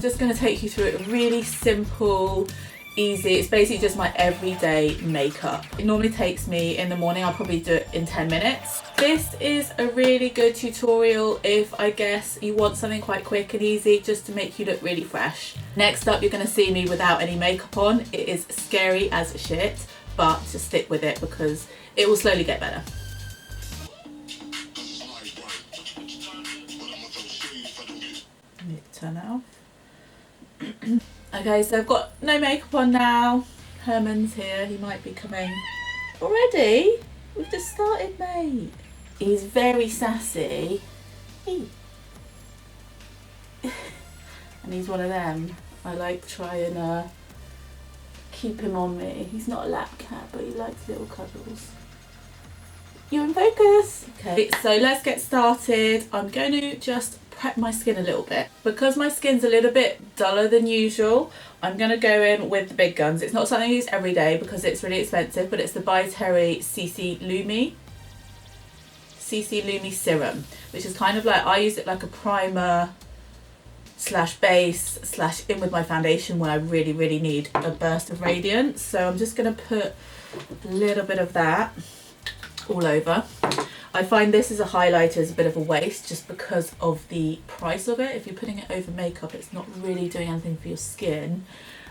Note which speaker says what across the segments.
Speaker 1: just going to take you through it really simple, easy. It's basically just my everyday makeup. It normally takes me in the morning, I'll probably do it in 10 minutes. This is a really good tutorial if I guess you want something quite quick and easy just to make you look really fresh. Next up, you're going to see me without any makeup on. It is scary as shit, but just stick with it because it will slowly get better. Turn it off. Okay, so I've got no makeup on now. Herman's here, he might be coming. Already? We've just started, mate. He's very sassy. And he's one of them. I like try and keep him on me. He's not a lap cat, but he likes little cuddles. You're in focus. Okay, so let's get started. I'm going to just prep my skin a little bit. Because my skin's a little bit duller than usual, I'm going to go in with the big guns. It's not something I use every day because it's really expensive, but it's the By Terry CC Lumi Serum, which is kind of like, I use it like a primer slash base slash in with my foundation when I really, really need a burst of radiance. So I'm just going to put a little bit of that all over. I find this as a highlighter is a bit of a waste just because of the price of it. If you're putting it over makeup, it's not really doing anything for your skin,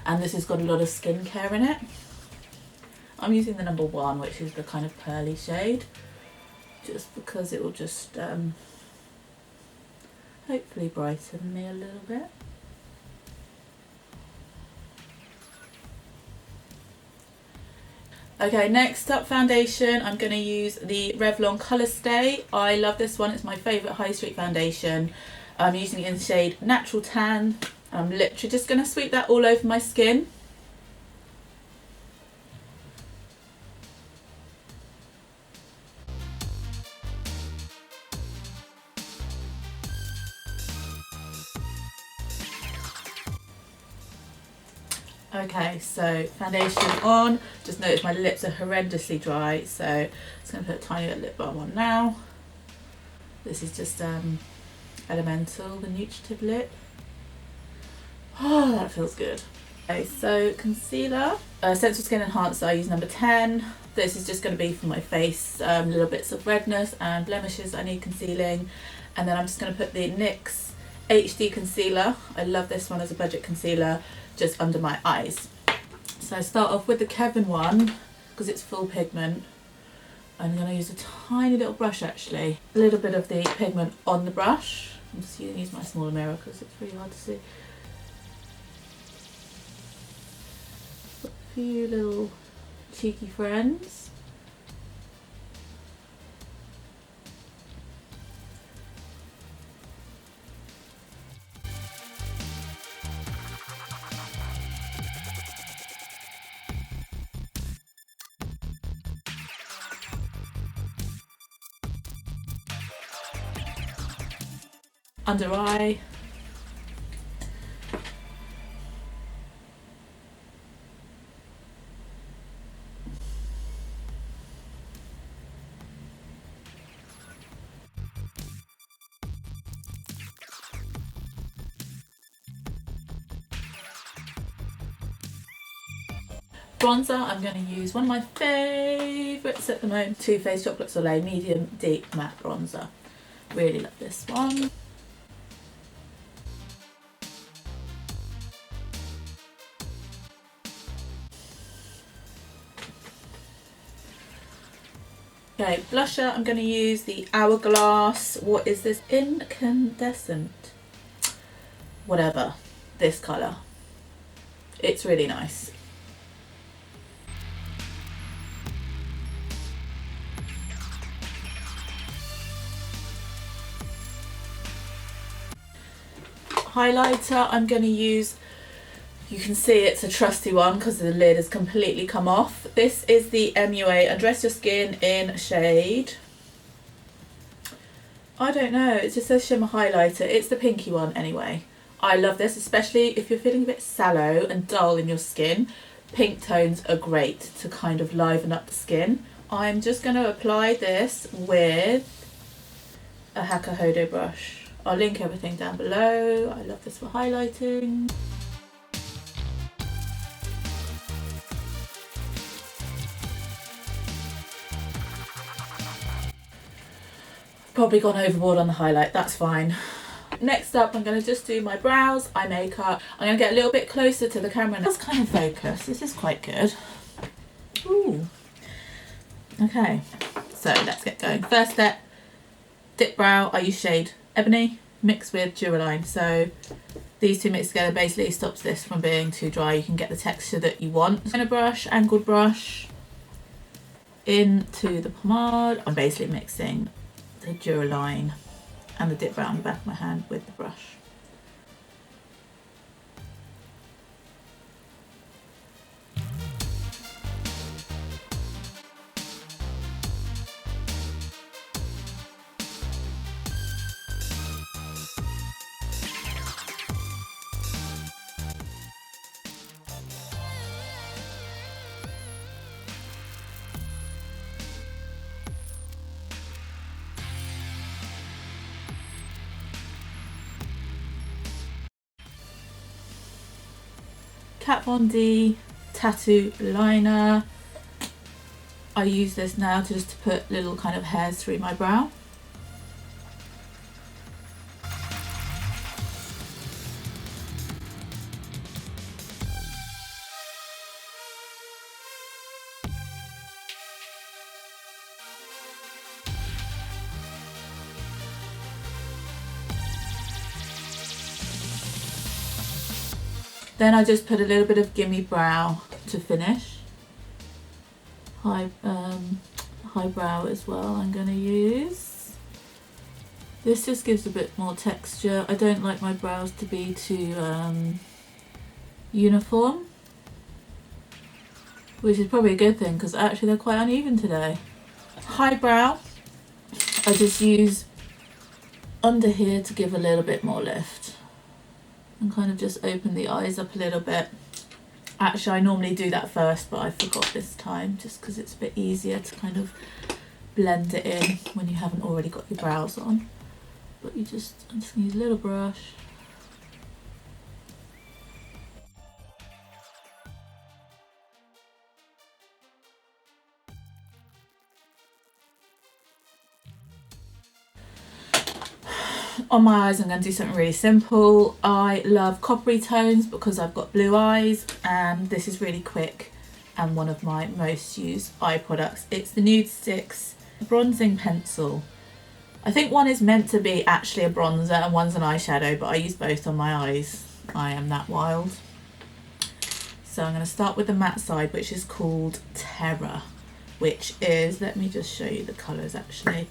Speaker 1: and this has got a lot of skincare in it. I'm using the number 1, which is the kind of pearly shade, just because it will just hopefully brighten me a little bit. Okay, next up, foundation. I'm going to use the Revlon Colorstay. I love this one. It's my favourite high street foundation. I'm using it in the shade Natural Tan. I'm literally just going to sweep that all over my skin. Okay, so foundation on. Just notice my lips are horrendously dry, so I'm just going to put a tiny little lip balm on now. This is just Elemental, the nutritive lip. Oh, that feels good. Okay, so concealer. Sensual Skin Enhancer, I use number 10. This is just going to be for my face, little bits of redness and blemishes I need concealing. And then I'm just going to put the NYX HD Concealer. I love this one as a budget concealer, just under my eyes. So I start off with the Kevyn one because it's full pigment. I'm going to use a tiny little brush actually. A little bit of the pigment on the brush. I'm just going to use my smaller mirror because it's really hard to see. A few little cheeky friends. Under eye. Bronzer, I'm going to use one of my favourites at the moment, Too Faced Chocolate Soleil Medium Deep Matte Bronzer. Really love this one. Okay, blusher, I'm going to use the Hourglass, what is this, Incandescent, whatever, this colour. It's really nice. Highlighter, I'm going to use, you can see it's a trusty one because the lid has completely come off. This is the MUA Undress Your Skin in shade, I don't know, it just says Shimmer Highlighter. It's the pinky one anyway. I love this, especially if you're feeling a bit sallow and dull in your skin. Pink tones are great to kind of liven up the skin. I'm just going to apply this with a Eyeko Eye Do brush. I'll link everything down below. I love this for highlighting. Probably gone overboard on the highlight, that's fine. Next up, I'm going to just do my brows, eye makeup. I'm going to get a little bit closer to the camera. That's kind of focus. This is quite good. Ooh. Okay, so let's get going. First step, Dipbrow. I use shade Ebony mixed with Duraline. So these two mixed together basically stops this from being too dry. You can get the texture that you want. I'm going to brush, angled brush, into the pomade. I'm basically mixing the Duraline and the Dipbrow on the back of my hand with the brush. Kat Von D tattoo liner. I use this now just to put little kind of hairs through my brow. Then I just put a little bit of Gimme brow to finish. Highbrow as well I'm going to use. This just gives a bit more texture. I don't like my brows to be too uniform, which is probably a good thing because actually they're quite uneven today. Highbrow, I just use under here to give a little bit more lift and kind of just open the eyes up a little bit. Actually, I normally do that first, but I forgot this time just because it's a bit easier to kind of blend it in when you haven't already got your brows on. But I'm just going to use a little brush. On my eyes, I'm going to do something really simple. I love coppery tones because I've got blue eyes, and this is really quick and one of my most used eye products. It's the Nudestix bronzing pencil. I think one is meant to be actually a bronzer and one's an eyeshadow, but I use both on my eyes. I am that wild. So I'm going to start with the matte side, which is called Terra, which is, let me just show you the colours actually.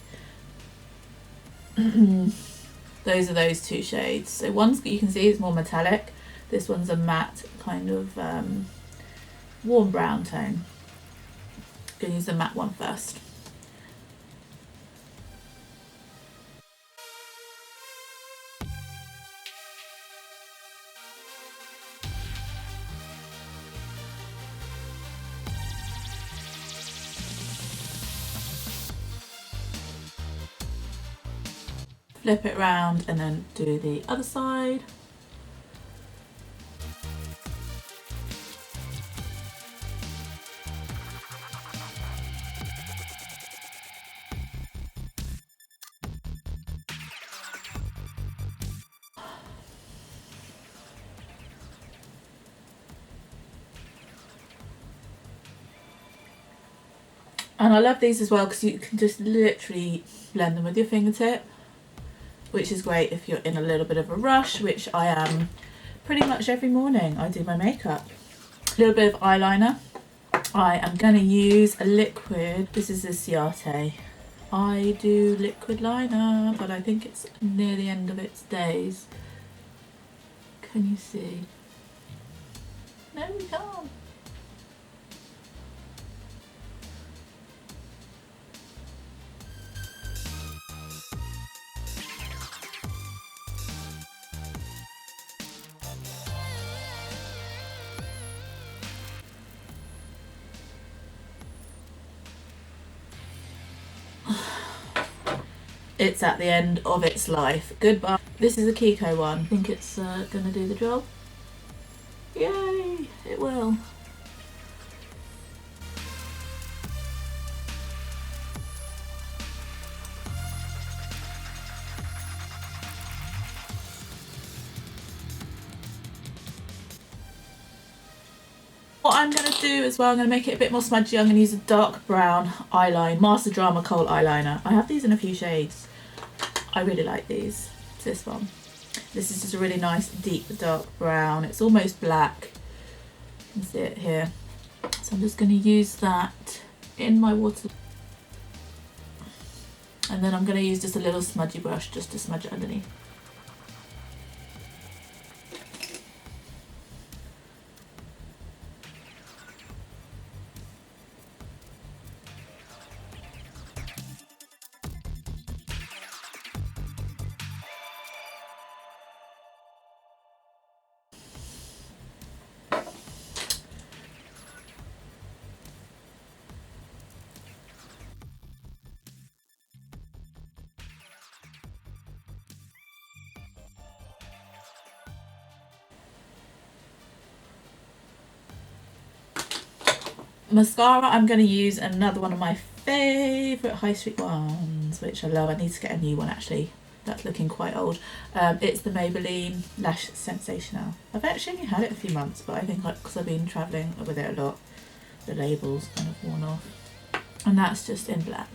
Speaker 1: Those are those two shades. So one's, you can see, is more metallic. This one's a matte kind of warm brown tone. I'm going to use the matte one first. Flip it round and then do the other side. And I love these as well because you can just literally blend them with your fingertip, which is great if you're in a little bit of a rush, which I am pretty much every morning. I do my makeup. A little bit of eyeliner. I am going to use a liquid. This is a Ciate I Do liquid liner, but I think it's near the end of its days. Can you see? No, we can't. it's at the end of its life. Goodbye. This is a KIKO one. I think it's gonna do the job. Yay, it will. What I'm going to do as well, I'm going to make it a bit more smudgy. I'm going to use a dark brown eyeliner, Master Drama Kohl eyeliner. I have these in a few shades. I really like these. It's this one. This is just a really nice deep dark brown. It's almost black. You can see it here. So I'm just going to use that in my water. And then I'm going to use just a little smudgy brush just to smudge it underneath. Mascara, I'm going to use another one of my favourite high street ones, which I love. I need to get a new one actually. That's looking quite old. It's the Maybelline Lash Sensational. I've actually only had it a few months, but I think because I've been travelling with it a lot, the label's kind of worn off. And that's just in black.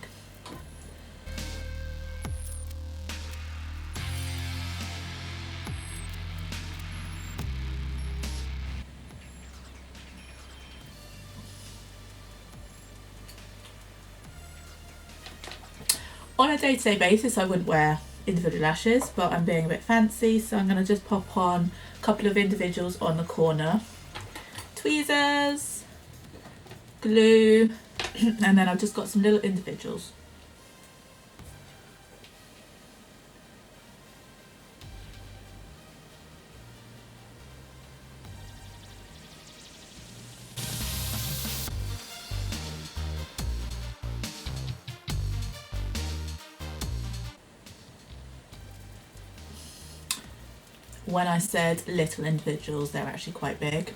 Speaker 1: On a day-to-day basis, I wouldn't wear individual lashes, but I'm being a bit fancy, so I'm going to just pop on a couple of individuals on the corner. Tweezers, glue, and then I've just got some little individuals. When I said little individuals, they're actually quite big.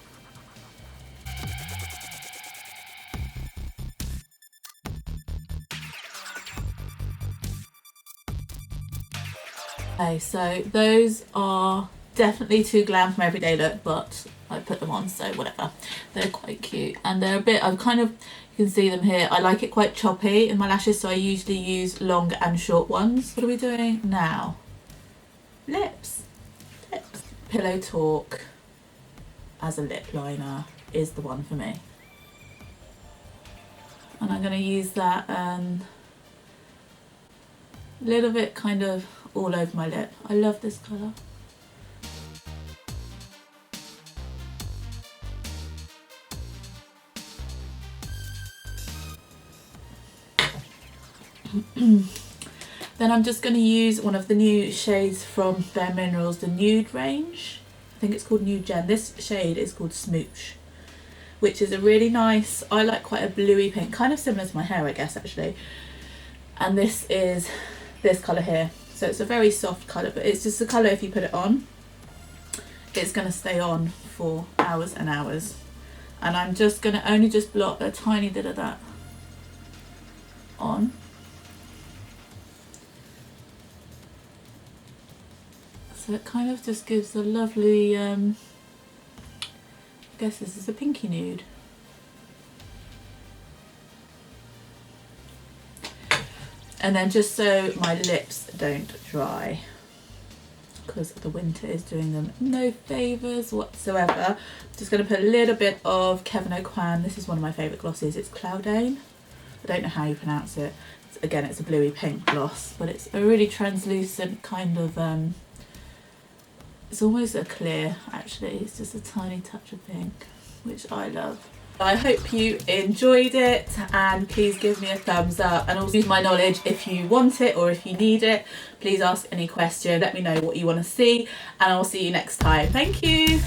Speaker 1: Okay, so those are definitely too glam for my everyday look, but I put them on, so whatever. They're quite cute, and they're a bit, you can see them here. I like it quite choppy in my lashes, so I usually use long and short ones. What are we doing now? Lips. Pillow Talk as a lip liner is the one for me. And I'm going to use that a little bit kind of all over my lip. I love this colour. Then I'm just going to use one of the new shades from Bareminerals, the Nude range. I think it's called Nude Gem. This shade is called Smooch, which is a really nice, I like quite a bluey pink, kind of similar to my hair I guess actually. And this is this colour here. So it's a very soft colour, but it's just a colour if you put it on, it's going to stay on for hours and hours. And I'm just going to only just blot a tiny bit of that on. So it kind of just gives a lovely, I guess this is a pinky nude. And then just so my lips don't dry, because the winter is doing them no favours whatsoever, I'm just going to put a little bit of Kevyn Aucoin. This is one of my favourite glosses. It's Cloudane. I don't know how you pronounce it. Again, it's a bluey pink gloss, but it's a really translucent kind of, it's almost a clear actually. It's just a tiny touch of pink, which I love. I hope you enjoyed it, and please give me a thumbs up, and also use my knowledge if you want it or if you need it. Please ask any question, let me know what you want to see, and I'll see you next time. Thank you.